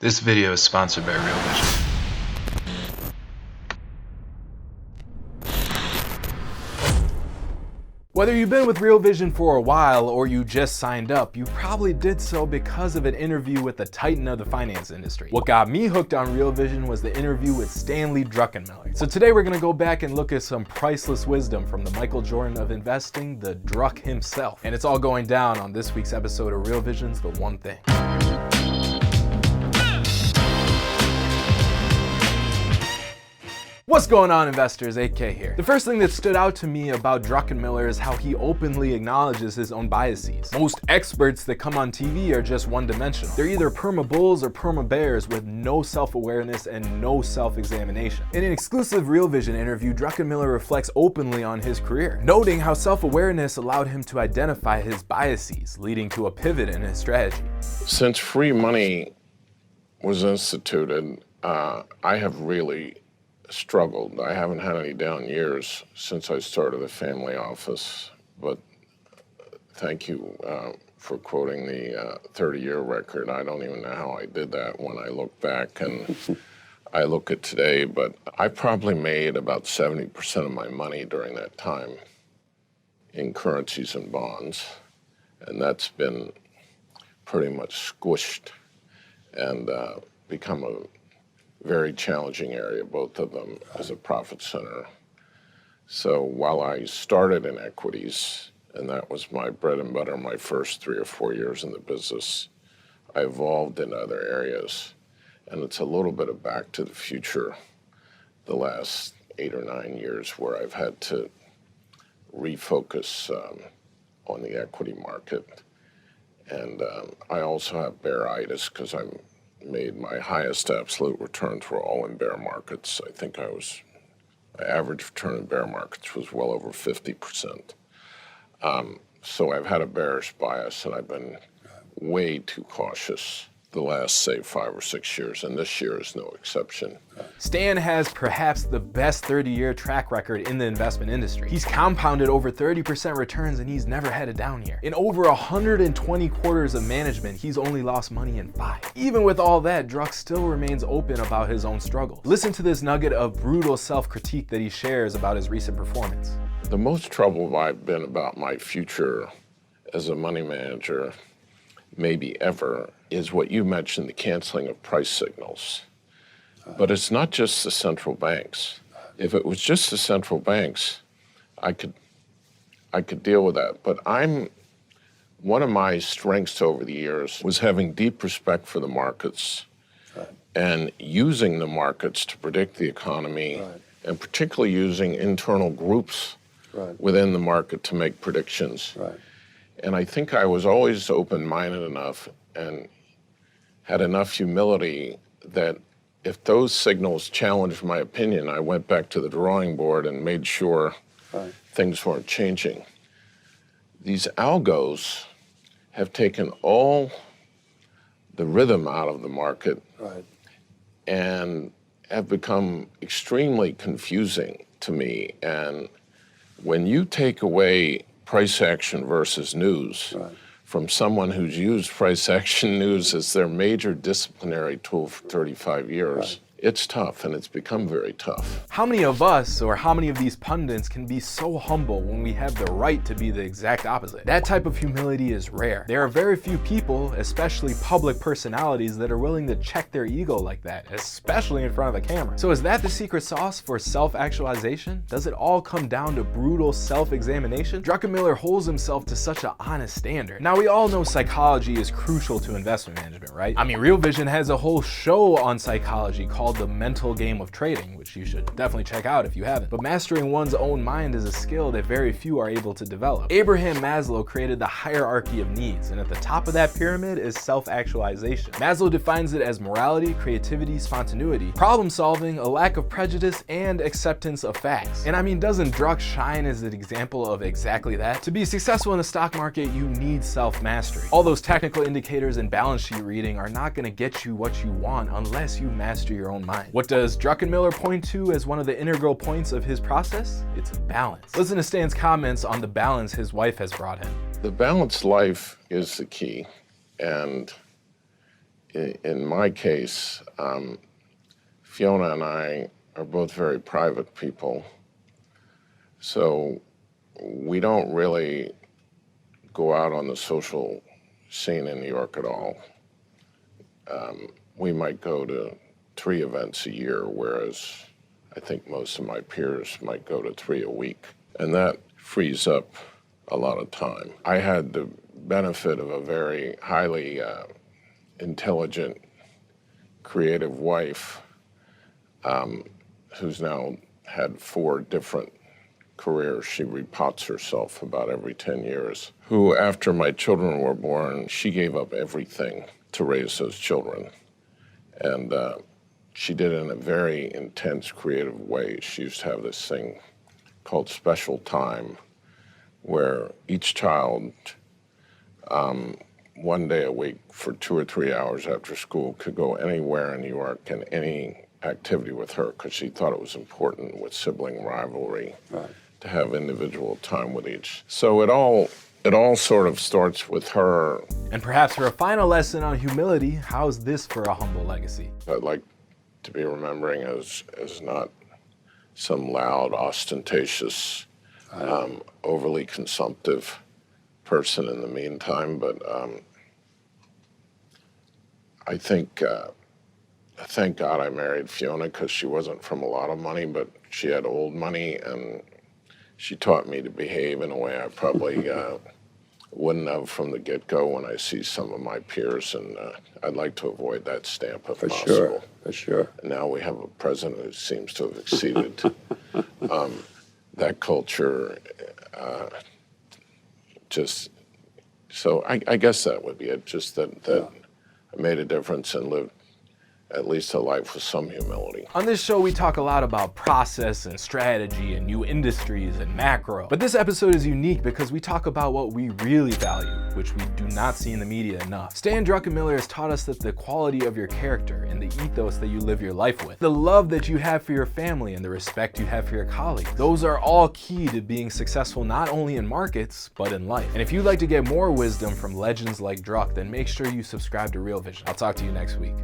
This video is sponsored by Real Vision. Whether you've been with Real Vision for a while or you just signed up, you probably did so because of an interview with the titan of the finance industry. What got me hooked on Real Vision was the interview with Stanley Druckenmiller. So today we're gonna go back and look at some priceless wisdom from the Michael Jordan of investing, the Druck himself. And it's all going down on this week's episode of Real Vision's The One Thing. What's going on, investors? AK here. The first thing that stood out to me about Druckenmiller is how he openly acknowledges his own biases. Most experts that come on TV are just one-dimensional. They're either perma-bulls or perma-bears with no self-awareness and no self-examination. In an exclusive Real Vision interview, Druckenmiller reflects openly on his career, noting how self-awareness allowed him to identify his biases, leading to a pivot in his strategy. Since free money was instituted, I have really struggled. I haven't had any down years since I started the family office, but thank you for quoting the 30-year record. I don't even know how I did that when I look back and I look at today, but I probably made about 70% of my money during that time in currencies and bonds, and that's been pretty much squished and become a very challenging area, both of them as a profit center. So while I started in equities, and that was my bread and butter my first 3 or 4 years in the business, I evolved in other areas. And it's a little bit of back to the future the last 8 or 9 years where I've had to refocus on the equity market. And I also have bearitis because I made my highest absolute returns were all in bear markets. I think my average return in bear markets was well over 50%. So I've had a bearish bias, and I've been way too cautious the last, say, 5 or 6 years, and this year is no exception. Stan has perhaps the best 30-year track record in the investment industry. He's compounded over 30% returns, and he's never had a down year. In over 120 quarters of management, he's only lost money in 5. Even with all that, Druck still remains open about his own struggles. Listen to this nugget of brutal self-critique that he shares about his recent performance. The most troubled I've been about my future as a money manager, maybe ever, is what you mentioned, the canceling of price signals. But it's not just the central banks. If it was just the central banks, I could deal with that. But one of my strengths over the years was having deep respect for the markets and using the markets to predict the economy, and particularly using internal groups within the market to make predictions. And I think I was always open-minded enough and had enough humility that if those signals challenged my opinion, I went back to the drawing board and made sure things weren't changing. These algos have taken all the rhythm out of the market and have become extremely confusing to me. And when you take away price action versus news from someone who's used price action news as their major disciplinary tool for 35 years, it's tough, and it's become very tough. How many of us, or how many of these pundits, can be so humble when we have the right to be the exact opposite? That type of humility is rare. There are very few people, especially public personalities, that are willing to check their ego like that, especially in front of a camera. So is that the secret sauce for self-actualization? Does it all come down to brutal self-examination? Druckenmiller holds himself to such an honest standard. Now, we all know psychology is crucial to investment management, right? I mean, Real Vision has a whole show on psychology called The Mental Game of Trading, which you should definitely check out if you haven't. But mastering one's own mind is a skill that very few are able to develop. Abraham Maslow created the hierarchy of needs, and at the top of that pyramid is self-actualization. Maslow defines it as morality, creativity, spontaneity, problem solving, a lack of prejudice, and acceptance of facts. And I mean, doesn't Druck shine as an example of exactly that? To be successful in the stock market, you need self-mastery. All those technical indicators and balance sheet reading are not going to get you what you want unless you master your own mind. What does Druckenmiller point to as one of the integral points of his process? It's balance. Listen to Stan's comments on the balance his wife has brought him. The balanced life is the key, and in my case, Fiona and I are both very private people, so we don't really go out on the social scene in New York at all. We might go to 3 events a year, whereas I think most of my peers might go to 3 a week, and that frees up a lot of time. I had the benefit of a very highly intelligent, creative wife who's now had 4 different careers. She repots herself about every 10 years, who, after my children were born, she gave up everything to raise those children. And she did it in a very intense, creative way. She used to have this thing called special time, where each child, 1 day a week for 2 or 3 hours after school, could go anywhere in New York and any activity with her, because she thought it was important with sibling rivalry to have individual time with each. So it all sort of starts with her. And perhaps for a final lesson on humility, how's this for a humble legacy? I'd like to be remembering as not some loud, ostentatious, overly consumptive person in the meantime, but I think, thank God I married Fiona, because she wasn't from a lot of money, but she had old money, and she taught me to behave in a way I probably wouldn't have from the get-go when I see some of my peers, and I'd like to avoid that stamp if possible. For sure. And now we have a president who seems to have exceeded that culture. So I guess that would be it, just that I made a difference and lived at least a life with some humility. On this show, we talk a lot about process and strategy and new industries and macro. But this episode is unique because we talk about what we really value, which we do not see in the media enough. Stan Druckenmiller has taught us that the quality of your character and the ethos that you live your life with, the love that you have for your family and the respect you have for your colleagues, those are all key to being successful not only in markets, but in life. And if you'd like to get more wisdom from legends like Druck, then make sure you subscribe to Real Vision. I'll talk to you next week.